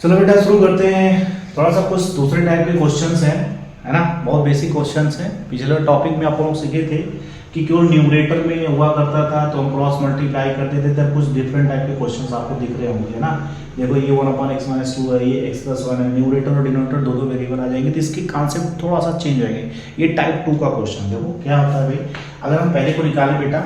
चलो बेटा शुरू करते हैं। थोड़ा सा कुछ दूसरे टाइप के क्वेश्चंस हैं, है ना। बहुत बेसिक क्वेश्चंस हैं। पिछले टॉपिक में आप लोग सीखे थे कि केवल न्यूमरेटर में हुआ करता था तो हम क्रॉस मल्टीप्लाई करते थे, तब कुछ डिफरेंट टाइप के क्वेश्चंस आपको दिख रहे होंगे, है ना। देखो ये 1/x-2 है, ये x+1 है, न्यूमरेटर और डिनोमिनेटर दो वेरिएबल आ जाएंगे, तो इसकी कॉन्सेप्ट थोड़ा सा चेंज हो जाएंगे। ये टाइप 2 का क्वेश्चन देखो क्या होता है भाई। अगर हम पहले को निकालें बेटा,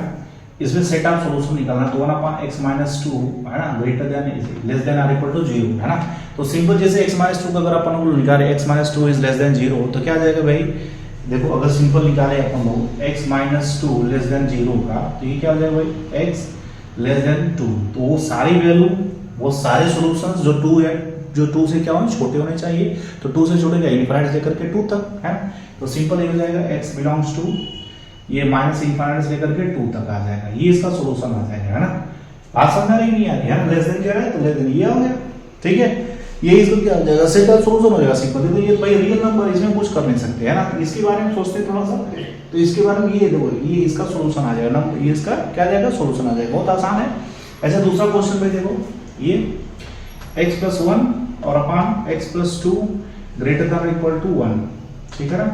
इसमें सेट ऑफ सॉल्यूशन निकालना है, तो 1/x-2 है ना, ग्रेटर देन लेस देन और इक्वल टू 0, है ना। तो सिंपल जैसे x-2 का अगर अपन लोग निकाले x-2 इज लेस देन 0, तो क्या आ जाएगा भाई। देखो अगर सिंपल निकाले अपन लोग x-2 लेस देन 0 का, तो ये क्या हो जाएगा भाई x लेस देन 2। तो वो सारी वैल्यू, वो सारे सॉल्यूशंस जो 2 है, जो 2 से क्या होने छोटे होने चाहिए, तो 2 से छोटे का इनफिनिट लेकर के 2 तक, है ना। तो सिंपल ये हो जाएगा x बिलोंग्स टू ये माइनस इनफिनिट से लेकर के 2 तक आ जाएगा, ये इसका सॉल्यूशन आ जाएगा, है ना। बात समझ आ रही नहीं आ रही, है ना। लेस देन क्या है तो लेस देन ये हो गया, ठीक है। ये इसको क्या हो जाएगा, सेट ऑफ सॉल्यूशन हो जाएगा सिंपल। तो ये भाई रियल नंबर, इसमें कुछ कर नहीं सकते, है ना। इसके बारे में सोचते थोड़ा सा, तो इसके बारे में ये देखो, ये इसका सॉल्यूशन आ जाएगा ना, ये इसका क्या आ जाएगा सॉल्यूशन आ जाएगा, बहुत आसान है। ऐसा दूसरा क्वेश्चन में देखो, ये x+1 और अपान x+2 greater than equal to 1, ठीक है ना।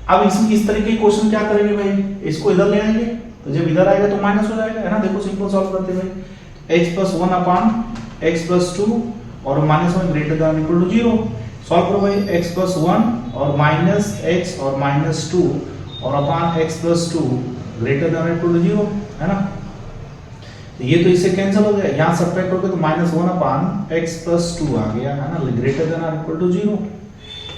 अब इस तरीके के क्वेश्चन क्या करेंगे भाई, इसको इधर ले आएंगे, तो जब इधर आएगा तो माइनस हो जाएगा, है ना। देखो सिंपल सॉल्व करते हैं भाई, x+1 अपान x+2 और -1 greater than equal to 0। Solve करो भाई, x+1 और माइनस x और -2 और अपान x+2 greater than equal to 0, है ना। तो ये तो इससे कैंसिल हो गया, यहाँ सब्ट्रैक्ट हो गया तो -1 अपान x+2 आ गया, है ना, ग्रेटर देन और इक्वल टू 0।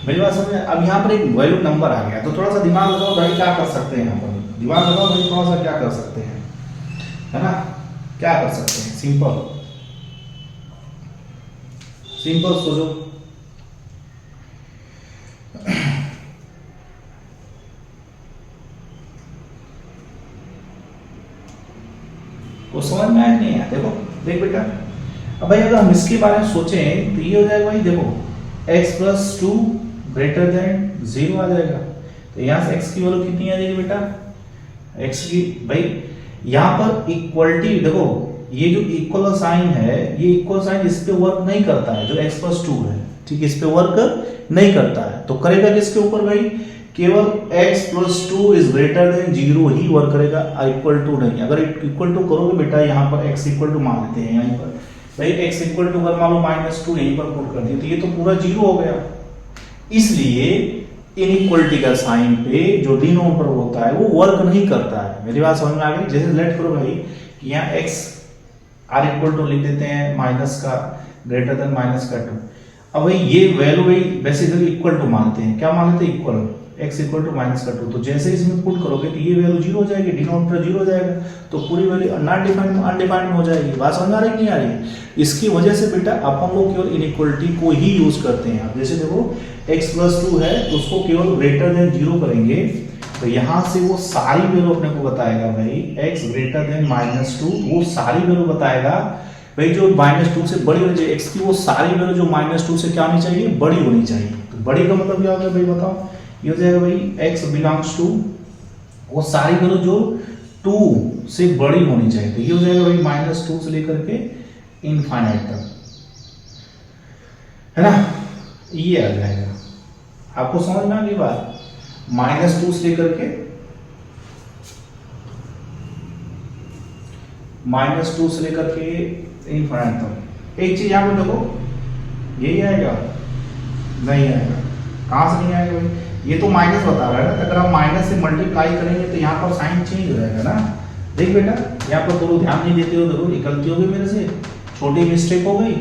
मेरी बात समझ। अब यहाँ पर एक वैल्यू नंबर आ गया, तो थोड़ा सा दिमाग लगाओ भाई, क्या कर सकते हैं यहाँ पर, दिमाग लगाओ भाई थोड़ा सा, क्या कर सकते हैं, है ना। क्या कर सकते हैं, सिंपल सिंपल सोचो। वो समझ में आया नहीं है, देखो देख बेटा। अब भाई अगर हम इसके बारे में सोचें तो ये हो जाएगा भाई, देखो x+2 ग्रेटर देन 0 आ जाएगा। तो यहाँ से x की वैल्यू कितनी आ जाएगी बेटा, x की भाई यहाँ पर इक्वलिटी, देखो ये जो इक्वल साइन है, ये इक्वल साइन इस पे वर्क नहीं करता है, जो x+2 है, ठीक, इस पे वर्क नहीं करता है। तो करेगा किसके ऊपर भाई, केवल x+2 is greater than 0 he work करेगा, इक्वल टू नहीं। अगर इक्वल टू करोगे बेटा, यहाँ पर x इक्वल टू मान लेते हैं, यहाँ पर भाई x इक्वल टू अगर मान लो -2 यहीं पर पुट कर दिए, तो ये तो पूरा 0 हो गया। इसलिए इनइक्वलिटी का साइन पे जो डिनोमिनेटर होता है वो वर्क नहीं करता है। मेरी बात समझ में आ गई। जैसे लेट करो भाई कि यहाँ x आर इक्वल टू लिख देते हैं माइनस का ग्रेटर देन -2। अब भाई ये वैल्यू भाई बेसिकली इक्वल टू मानते हैं, क्या मान लेते हैं, इक्वल, x इक्वल टू -2। तो जैसे इसमें पुट करोगे तो ये वैल्यू 0 हो जाएगी, डिनोमिनेटर 0 हो जाएगा, तो पूरी वैल्यू अनडिफाइंड हो जाएगी। बात समझ आ रही नहीं आ रही। इसकी वजह से बेटा अपन लोग केवल इनइक्वलिटी को ही यूज करते हैं। अब जैसे देखो x+2 है, तो उसको केवल ग्रेटर देन 0 करेंगे, तो यहां से वो सारी वैल्यू अपने को बताएगा भाई x ग्रेटर देन -2, वो सारी वैल्यू बताएगा भाई जो -2 से बड़ी होनी चाहिए, x की वो सारी वैल्यू जो -2 से क्या होनी चाहिए, बड़ी होनी चाहिए। तो बड़ी का मतलब क्या होगा भाई बताओ, ये हो जाएगा भाई x बिलोंग्स टू वो सारी वैल्यू जो 2 से बड़ी होनी चाहिए, तो ये हो जाएगा भाई -2 से लेकर के इनफाइनाइट तक, है ना, ये आ जाएगा। आपको समझ में आ गई बात, -2 से लेकर के -2 से लेकर के इनफाइनाइट तक। एक चीज यहाँ पे देखो, यही आएगा नहीं आएगा, कहां से नहीं आएगा भाई, ये तो माइनस बता रहा है ना। अगर हम माइनस से मल्टीप्लाई करेंगे तो यहाँ पर साइन चेंज हो जाएगा ना। देख बेटा यहाँ पर तो लोग ध्यान नहीं देते हो, देखो ये गलती हो गई मेरे से, छोटी मिस्टेक हो गई,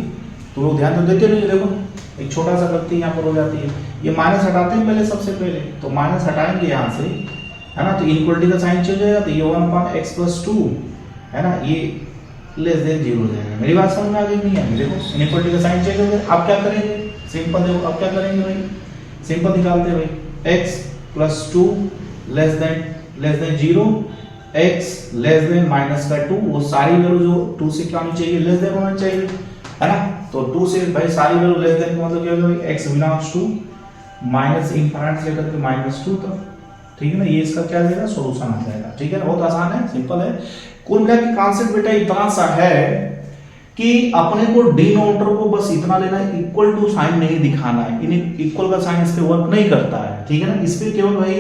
तो लोग ध्यान तो देते नहीं। देखो एक छोटा सा गलती यहाँ पर हो जाती है, ये माइनस हटाते हैं पहले, सबसे पहले तो माइनस हटाएंगे यहाँ से, है ना, तो इनइक्वलिटी का साइन चेंज हो जाएगा, तो ये 1/x+2 है ना, ये लेस देन 0 हो जाएगा। मेरी बात समझ में आ गई नहीं है। देखो इनइक्वलिटी का साइन चेंज हो गया। अब क्या करेंगे, सिंपल देखो, अब क्या करेंगे भाई, सिंपल निकालते हैं भाई, x+2 less than 0, x less than -2, वो सारी वैल्यू जो 2 से क्या होनी चाहिए, लेस देन होना चाहिए, है ना। तो 2 से भाई सारी वैल्यू लेस देन का मतलब क्या होगा भाई, x belongs to minus infinite से लेकर के -2 तक, ठीक है ना। ये इसका क्या देगा, सॉल्यूशन आ जाएगा, ठीक है ना। बहुत आसान है, सिंपल है। कुल मिला के कॉन्सेप्ट बेटा इतना सा है कि कि अपने को डिनोमिनेटर को बस इतना लेना है, इक्वल टू साइन नहीं दिखाना है, इन इक्वल का साइन इस पे वर्क नहीं करता है, ठीक है ना। इस पे केवल भाई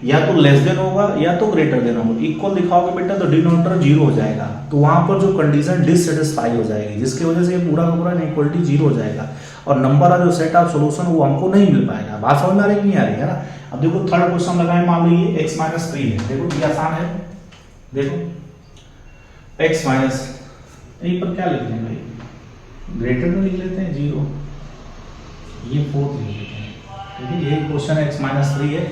या तो लेस देन होगा या तो ग्रेटर देन होगा। इक्वल दिखाओगे बेटा तो डिनोमिनेटर जीरो हो जाएगा, तो वहां पर जो कंडीशन डिससेटिस्फाई हो जाएगी, जिसकी वजह से ये पूरा का पूरा इनइक्वालिटी जीरो हो जाएगा और नंबर ऑफ जो सेट ऑफ सॉल्यूशन वो हमको नहीं मिल पाएगा। बात समझ में आ रही नहीं आ रही है ना। अब देखो थर्ड क्वेश्चन लगाए, मान लीजिए x माइनस 3 है। देखो ये आसान है, देखो x माइनस, यहीं पर क्या लिख लें भाई, ग्रेटर में लिख लेते हैं 0, ये 4 लिख लेते हैं, ठीक है। यही क्वेश्चन है, x माइनस 3 है।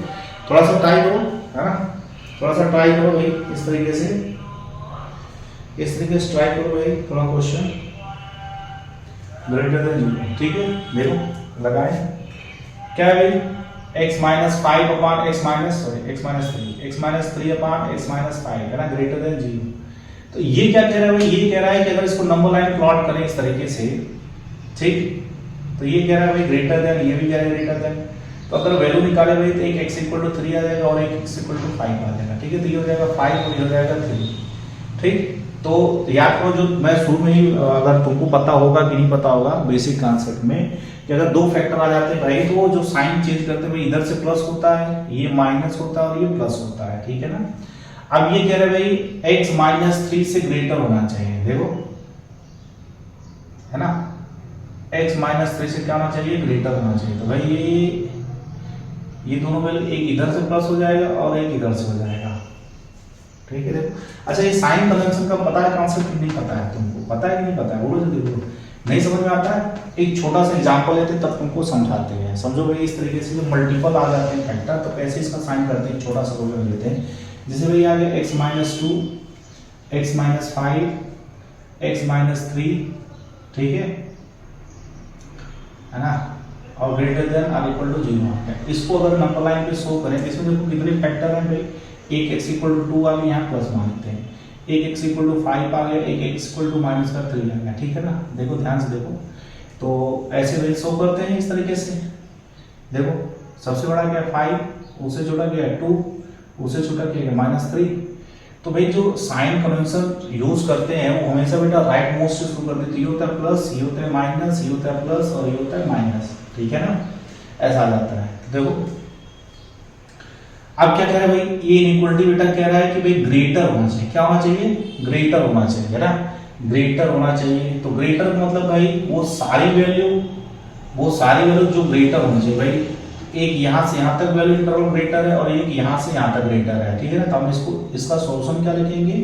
थोड़ा सा ट्राई करो, है ना, थोड़ा सा ट्राई करो भाई, इस तरीके से ट्राई करो भाई, थोड़ा क्वेश्चन ग्रेटर देन 0, ठीक है। देखो लगाए क्या है भाई, x minus 5 upon x minus 3 upon x minus 5 है ना, ग्रेटर देन 0। तो ये क्या कह रहा है भाई, ये कह रहा है कि अगर इसको नंबर लाइन प्लॉट करें इस तरीके से, ठीक, तो ये कह रहा है भाई ग्रेटर देन, ये भी कह रहा है ग्रेटर देन। तो अगर वैल्यू निकाले भाई तो एक x इक्वल टू 3 आ जाएगा और एक x इक्वल टू 5 आ जाएगा, ठीक है। तो ये हो जाएगा 5 और ये हो जाएगा 3, ठीक। तो याद करो, जो मैं शुरू में ही, अगर तुमको पता होगा कि नहीं पता होगा बेसिक कॉन्सेप्ट में, कि अगर दो फैक्टर आ जाते हैं भाई तो जो साइन चेंज करते हैं भाई, इधर से प्लस होता है, ये माइनस होता है और ये प्लस होता है, ठीक है ना। अब ये कह रहे भाई x माइनस 3 से ग्रेटर होना चाहिए, देखो, है ना, x माइनस 3 से क्या होना चाहिए, ग्रेटर होना चाहिए। तो भाई ये दोनों वैल्यू, एक इधर से प्लस हो जाएगा और एक इधर से हो जाएगा, ठीक है। देखो अच्छा, ये साइन कन्वेंशन का पता है कॉन्सेप्ट नहीं पता है तुमको, पता है कि नहीं पता है, बोलो जल्दी बोलो। नहीं समझ में आता है, एक छोटा सा एग्जांपल लेते हैं तब तुमको समझाते हैं। समझो भाई इस तरीके से जो मल्टीपल आ जाते हैं फैक्टर, तो कैसे इसका साइन करते हैं, छोटा सा क्वेश्चन लेते हैं। जैसे भाई आ गया x minus 2, x minus 5, x minus 3, ठीक है ना, और greater than or equal to 0 है। इसको अगर नंबर लाइन पे शो करें, इसमें देखो कितने फैक्टर हैं भाई, एक x इक्वल टू 2 आ गया, यहाँ प्लस मान लेते हैं, एक x इक्वल टू 5 आ गया, एक x इक्वल टू माइनस का 3 आ गया, ठीक है ना। देखो ध्यान से देखो, तो ऐसे वही शो करते हैं इस तरीके से। देखो सबसे बड़ा क्या है 5, उससे छोटा क्या है 2, उससे छोटा क्या है माइनस 3। तो भाई जो साइन कन्वेंशन यूज करते हैं वो हमेशा बेटा राइट मोस्ट से शुरू करते हैं। तो ये होता है प्लस, ये होता है माइनस, ये होता है प्लस और ये होता है माइनस, ठीक है ना, ऐसा आ जाता है। देखो अब क्या कह रहा है भाई, ये इनइक्वालिटी बेटा कह रहा है कि भाई ग्रेटर होना चाहिए, क्या होना चाहिए, ग्रेटर होना चाहिए, है ना, ग्रेटर होना चाहिए। तो ग्रेटर मतलब भाई वो सारी वैल्यू जो ग्रेटर होनी चाहिए भाई, एक यहां से यहां तक वैल्यू इंटरवल ग्रेटर है और एक यहां से यहां तक ग्रेटर है, ठीक है ना। तो हम इसको, इसका सॉल्यूशन क्या लिखेंगे,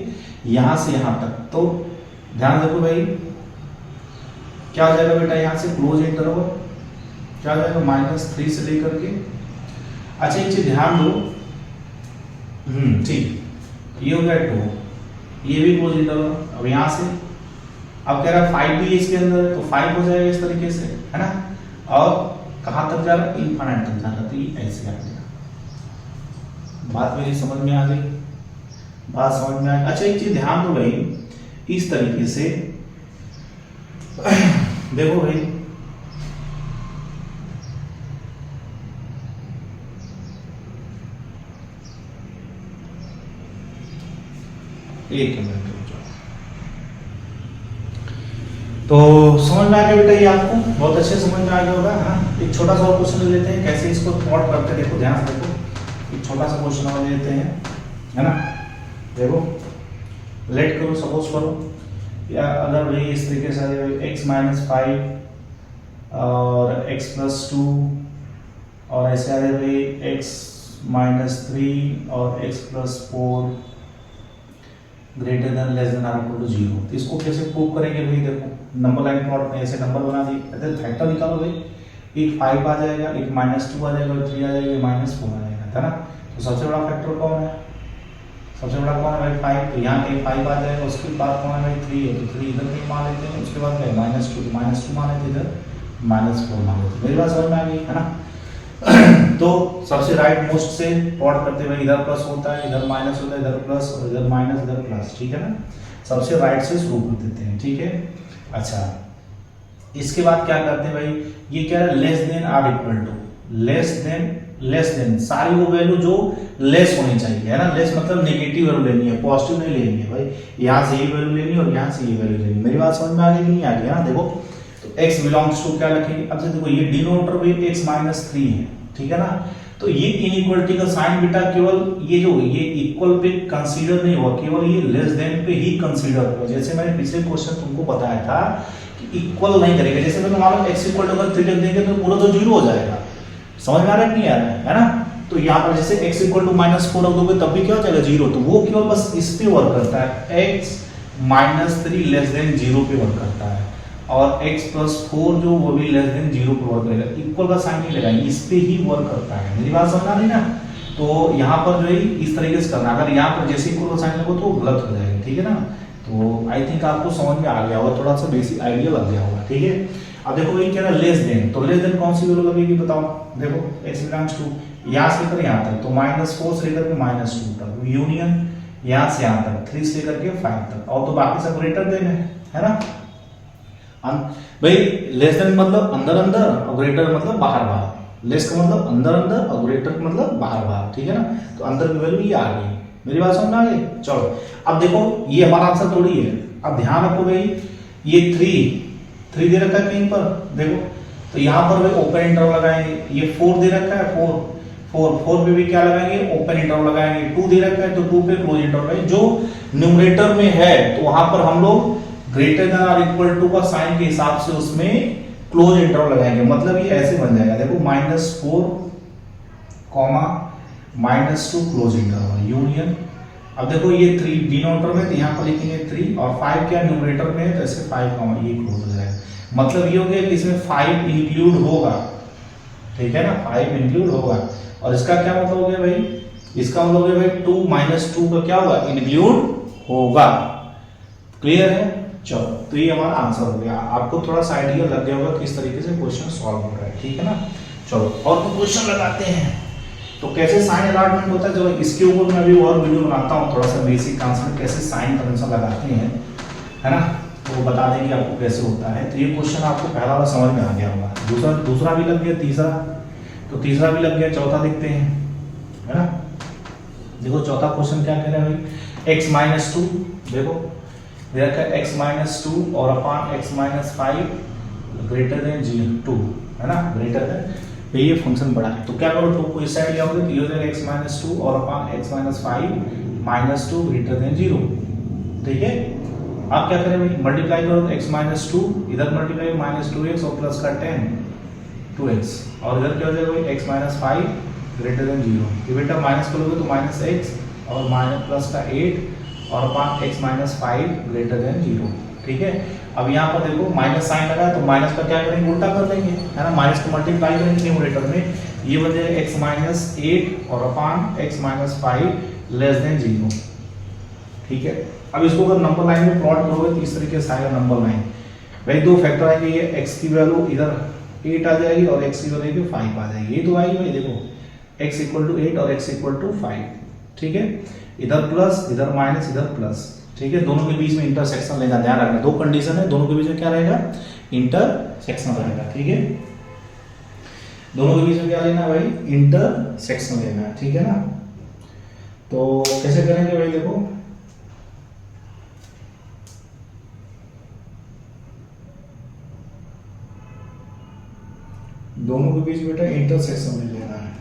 यहां से यहां तक। तो ध्यान रखो भाई क्या हो जाएगा बेटा, यहां से क्लोज इंटरवल क्या हो जाएगा, -3 से लेकर के, अच्छा एक चीज ध्यान दो, ठीक, ये हो गया 2, ये भी क्लोज इंटरवल। अब यहां से अब कह रहा है 5 भी इसके अंदर है, तो 5 हो जाएगा इस तरीके से, है ना। और कहां तक जा रहा है, इनफाइनाइट तक जा रहा है, तो ये ऐसे आ गया। बात मेरी समझ में आ गई, बात समझ में आ गई। अच्छा एक चीज ध्यान दो भाई, इस तरीके से देखो भाई, एक मिनट तो समझ में आ गया बेटा, ये आपको बहुत अच्छे समझ में आ गया होगा, है ना। एक छोटा सा और क्वेश्चन ले लेते हैं, कैसे इसको प्लॉट करते हैं, देखो ध्यान से देखो, एक छोटा सा क्वेश्चन और ले लेते हैं, है ना। देखो लेट करो, सपोज करो, या अगर भाई इस तरीके से x माइनस 5 और x प्लस 2 और ऐसे आ जाए भाई x माइनस 3 और x plus 4 greater than less than or equal to 0। तो इसको कैसे प्रूव करेंगे भाई, देखो नंबर लाइन प्लॉट में ऐसे नंबर बना दिए, फैक्टर निकालो भाई, एक 5 आ जाएगा, एक -2 आ जाएगा, 3 आ जाएगा, -4 आ जाएगा, है ना। तो सबसे बड़ा फैक्टर कौन है, सबसे बड़ा कौन है भाई 5, तो यहाँ कहीं 5 आ जाएगा, उसके बाद कौन है भाई 3 है, तो 3 इधर कहीं मान लेते हैं, उसके बाद क्या है -2, तो -2 मान लेते इधर, -4 मान लेते। मेरी बात समझ में आ गई, है ना। तो सबसे राइट मोस्ट से प्लॉट करते हुए, इधर प्लस होता है, इधर माइनस होता है, इधर प्लस और इधर माइनस, इधर प्लस, ठीक है ना। सबसे राइट से शुरू कर देते हैं, ठीक है। अच्छा इसके बाद क्या करते हैं भाई, ये क्या है, less than or equal to, less than less than, सारी वो वैल्यू जो लेस होनी चाहिए, है ना। लेस मतलब नेगेटिव वैल्यू लेनी है, पॉजिटिव नहीं लेनी है भाई। यहाँ से ये वैल्यू लेनी है और यहाँ से ये वैल्यू लेनी है। मेरी बात समझ में आ गई कि नहीं आ गई? हाँ, देखो तो x बिलोंग्स टू क्या लिखेंगे? अब से देखो ये डिनोमिनेटर भी x माइनस 3 है, ठीक है ना। तो ये इनइक्वालिटी का साइन बेटा केवल ये जो ये इक्वल पे कंसीडर नहीं हुआ, केवल ये लेस देन पे ही कंसीडर हुआ। जैसे मैंने पिछले क्वेश्चन तुमको बताया था कि इक्वल नहीं करेगा। जैसे मैं तुम्हारा x इक्वल टू अगर 3 रख देंगे तो पूरा तो 0 हो जाएगा। समझ में आ रहा है कि नहीं आ रहा है ना। तो यहाँ पर जैसे x इक्वल टू -4 रख दोगे तब भी क्या हो जाएगा? 0। तो वो केवल बस इस पे वर्क करता है, x -3 लेस देन 0 पे वर्क करता है, और x + 4 जो वो भी लेस देन 0 पे वर्क करेगा। इक्वल का साइन नहीं लगाएंगे, इस पे ही वर्क करता है। मेरी बात समझ आ रही ना। तो यहाँ पर जो है इस तरीके से करना, अगर यहाँ पर जैसे इक्वल का साइन लगो तो गलत हो जाएगा, ठीक है ना। तो आई थिंक आपको समझ में आ गया होगा, थोड़ा सा बेसिक आइडिया लग गया होगा, ठीक है। अब देखो ये कह रहा है लेस देन, तो लेस देन कौन सी वैल्यू लगेगी बताओ? देखो x बिलोंग्स टू यहाँ से लेकर यहाँ तक, तो -4 से लेकर के -2 तक, यूनियन यहाँ से यहाँ तक 3 से लेकर के 5 तक, और तो बाकी सब ग्रेटर देन है ना। भाई लेस देन मतलब अंदर अंदर और ग्रेटर मतलब बाहर बाहर। लेस का मतलब अंदर अंदर और ग्रेटर मतलब बाहर बाहर, ठीक है ना। तो अंदर की वैल्यू ये आ गई। मेरी बात समझ में आ गई? चलो अब देखो ये हमारा आंसर थोड़ी है। अब ध्यान रखो भाई, ये 3 दे रखा है कहीं पर, देखो तो यहाँ पर भाई ओपन इंटरवल लगाएंगे। ये 4 दे रखा है, 4 पे भी क्या लगाएंगे? ओपन इंटरवल लगाएंगे। 2 दे रखा है तो 2 पे क्लोज इंटरवल। जो न्यूमरेटर में है तो वहां पर हम लोग ग्रेटर देन और इक्वल टू का साइन के हिसाब से उसमें क्लोज इंटरवल लगाएंगे। मतलब ये ऐसे बन जाएगा, देखो -4 -2 क्लोज इंटरवल यूनियन। अब देखो ये 3 डिनोमिनेटर में तो यहाँ पर लिखेंगे 3, और 5 क्या न्यूमरेटर में है तो ऐसे 5 ये क्लोज हो जाएगा। मतलब ये हो गया कि इसमें 5 इंक्लूड होगा, ठीक है ना। 5 इंक्लूड होगा, और इसका क्या मतलब हो गया भाई? इसका मतलब हो गया भाई 2 - 2 का क्या होगा? इंक्लूड होगा। क्लियर है? चलो तो ये हमारा आंसर हो गया। आपको थोड़ा सा आइडिया लग गया होगा किस तरीके से क्वेश्चन सॉल्व हो रहा है, ठीक है ना। चलो और तो क्वेश्चन लगाते हैं। तो कैसे साइन अलॉटमेंट होता है, जब इसके ऊपर मैं अभी और वीडियो बनाता हूँ, थोड़ा सा बेसिक कॉन्सेप्ट कैसे साइन कन्वेंशन लगाते हैं, है ना, तो वो बता देंगे आपको कैसे होता है। तो ये क्वेश्चन आपको पहला वाला समझ में आ गया होगा। दूसरा भी लग गया, तीसरा भी लग गया, चौथा देखते हैं, है ना। देखो चौथा क्वेश्चन क्या कह रहा है भाई? x - 2 देखो देखा x - 2 और अपान x - 5 ग्रेटर देन 2, है ना, ग्रेटर देन। तो ये फंक्शन बड़ा है तो क्या करो, 2 को इस साइड ले आओगे तो ये हो जाएगा x - 2 और अपान x - 5 -2 ग्रेटर देन 0, ठीक है। आप क्या करें भाई? मल्टीप्लाई करो तो x - 2 इधर मल्टीप्लाई -2x और प्लस का 10 2x, और इधर क्या हो जाएगा भाई? x - 5 greater than 0। ये बेटा माइनस करोगे तो -x और प्लस का 8 और अपान x - 5 ग्रेटर देन 0, ठीक है। अब यहाँ पर देखो माइनस साइन लगा है तो माइनस का क्या करेंगे? उल्टा कर देंगे, है ना। माइनस को मल्टीप्लाई करेंगे न्यूमरेटर में, ये बन जाएगा x - 8 और अपान x - 5 लेस देन 0, ठीक है। अब इसको अगर नंबर लाइन में प्लॉट करोगे तो इस तरीके से आएगा नंबर लाइन। भाई दो फैक्टर आएंगे, ये x की वैल्यू इधर 8 आ जाएगी और x की वैल्यू 5 आ जाएगी। ये तो आएगी भाई, देखो x = 8 और x = 5, ठीक है। इधर प्लस इधर माइनस इधर प्लस, ठीक है। दोनों के बीच में इंटरसेक्शन लेना, ध्यान रखना। दो कंडीशन है, दोनों के बीच में क्या रहेगा? इंटरसेक्शन रहेगा, ठीक है। दोनों के बीच में क्या लेना भाई? इंटरसेक्शन लेना, ठीक है ना। तो कैसे करेंगे भाई? देखो दोनों के बीच बेटा इंटरसेक्शन ले लेना है।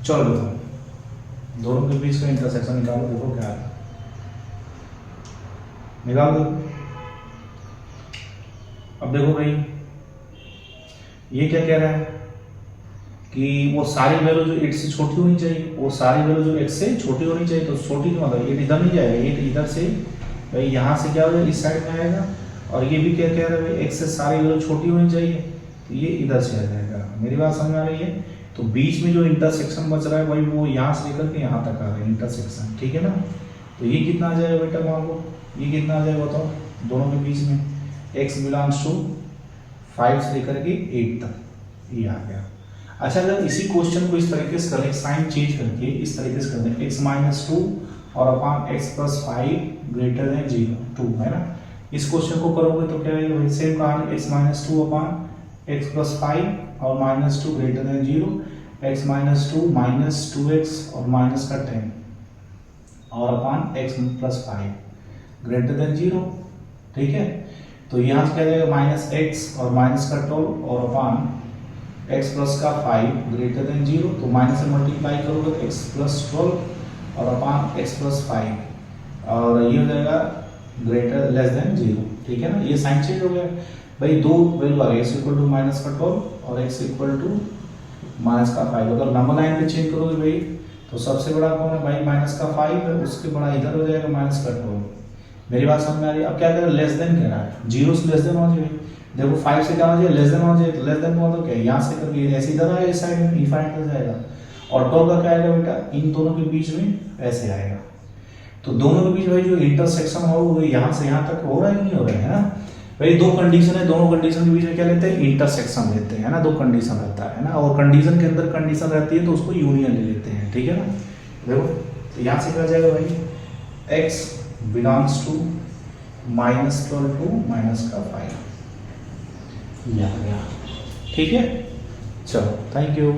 चलो बताओ दोनों के बीच का इंटरसेक्शन निकालो, देखो क्या है, निकाल दो। अब देखो भाई ये क्या कह रहा है कि वो सारी वैल्यू जो 8 से छोटी होनी चाहिए, वो सारी वैल्यू जो 8 से छोटी होनी चाहिए। तो छोटी का मतलब 8 इधर नहीं जाएगा, 8 इधर से भाई यहाँ से क्या हो जाएगा? इस साइड में आएगा। और ये भी क्या कह रहा है भाई? x से सारी वैल्यू छोटी होनी चाहिए, तो ये इधर से आ जाएगा। मेरी बात समझ में आ रही है? तो बीच में जो इंटरसेक्शन बच रहा है भाई वो यहाँ से लेकर के यहाँ तक आ रहा है इंटरसेक्शन, ठीक है ना। तो ये कितना आ जाएगा बेटा मान लो? ये कितना आ जाएगा बताओ? दोनों के बीच में x बिलोंग्स टू 5 से लेकर के 8 तक ये आ गया। अच्छा अगर इसी क्वेश्चन को इस तरीके से करें, साइन चेंज करके इस तरीके से कर दें, x - 2 और अपान x प्लस 5 ग्रेटर देन 0 2 है ना। इस क्वेश्चन को करोगे तो क्या है वही सेम कहानी, x माइनस 2 अपान x प्लस 5 और minus 2 greater than 0, x minus 2 minus 2x और माइनस का 10 और अपान x प्लस 5 ग्रेटर देन 0, ठीक है। तो यहाँ से क्या जाएगा माइनस x और माइनस का 12 और अपान x प्लस का 5 ग्रेटर देन 0, तो माइनस से मल्टीप्लाई करोगे तो x प्लस 12 और अपान x प्लस 5 और ये हो जाएगा ग्रेटर लेस देन 0, ठीक है ना। ये साइन चेंज हो गया भाई, दो वैल्यू आ गई, x इक्वल टू माइनस का 12 और x इक्वल टू माइनस का 5। अगर नंबर लाइन पे चेंज करोगे भाई तो सबसे बड़ा कौन है भाई माइनस का 5 है, उसके बड़ा इधर हो जाएगा माइनस का 12। मेरी बात समझ में आ रही है। अब क्या करें, लेस देन कह रहा है, 0 से लेस देन होना चाहिए। देखो 5 से क्या होना चाहिए, लेस देन होना चाहिए। तो लेस देन मतलब क्या है, यहाँ से करके ऐसे इधर आएगा, इस साइड में फाइंड कर जाएगा। और 12 का क्या आएगा बेटा, इन दोनों के बीच में ऐसे आएगा। तो दोनों के बीच भाई जो इंटरसेक्शन हो वो यहाँ से यहाँ तक हो रहा है नहीं हो रहा है ना भाई। दो कंडीशन है, दोनों कंडीशन के बीच में क्या लेते हैं, इंटरसेक्शन लेते हैं ना। दो कंडीशन रहता है ना, और कंडीशन के अंदर कंडीशन रहती है तो उसको यूनियन ले लेते हैं, ठीक है ना। देखो तो यहाँ से क्या जाएगा भाई, x belongs to minus 12 to minus का 5 आ गया, ठीक है। चलो थैंक यू।